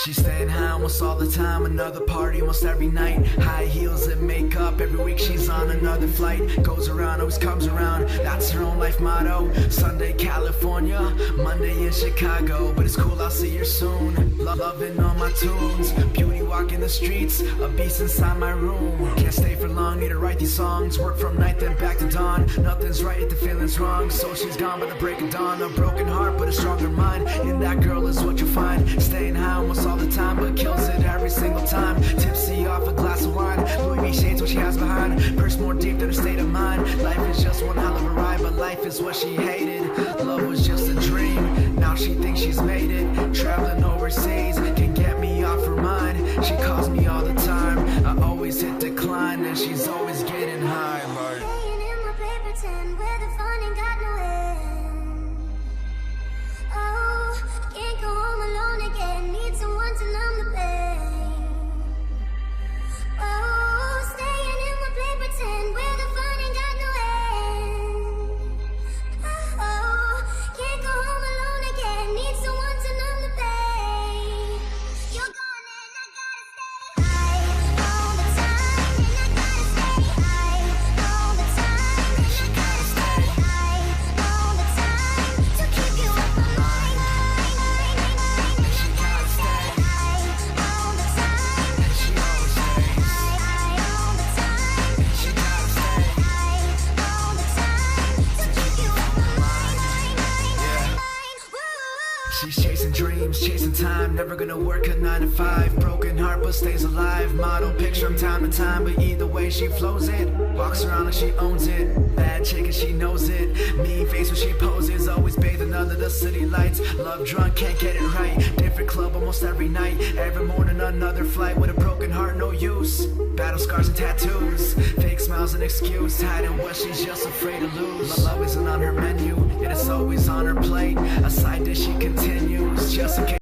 She's staying high almost all the time, another party almost every night. High heels and makeup, every week she's on another flight. Goes around, always comes around, that's her own life motto. Sunday California, Monday in Chicago, but it's cool, I'll see her soon. Loving all my tunes, beauty walking the streets, a beast inside my room. Can't stay for long, need to write these songs. Work from night then back to dawn, nothing's right if the feeling's wrong. So she's gone by the break of dawn, a broken heart but a stronger mind. In that girl is what you'll find, staying high almost all the time, but kills it every single time. Tipsy off a glass of wine, Louis V shades what she has behind. Purse more deep than her state of mind. Life is just one hell of a ride, but life is what she hated. Love was just a dream, now she thinks she's made it. Traveling overseas can get me off her mind. She calls me all the time, I always hit decline, and she's always getting high like staying in my paper tin where the fun ain't got no end. Oh, can't go home alone again, need someone to numb the pain. Oh, staying in my paper tin where the fun ain't got no end. Oh, can't go home alone again, need someone to numb the pain. You're gone and I gotta stay high all the time, and I gotta stay high all the time, and I gotta stay high all the time to keep you off my mind. And I gotta stay high all the time, and she always stays high all the time, and she gotta stay high all the time to keep you off my mind. Woo. she's chasing dreams, chasing time, never gonna work a 9 to 5. Broken heart but stays alive, model picture from time to time, but either way she flows it. Walks around like she owns it, bad chick and she knows it. Mean face when she poses, always bathing under the city lights. Love drunk, can't get it right, different club almost every night. Every morning another flight, with a broken heart no use. Battle scars and tattoos, fake smiles and excuse, hiding what she's just afraid to lose. My love isn't on her menu, yet it's always on her plate, a side dish she continues, just in case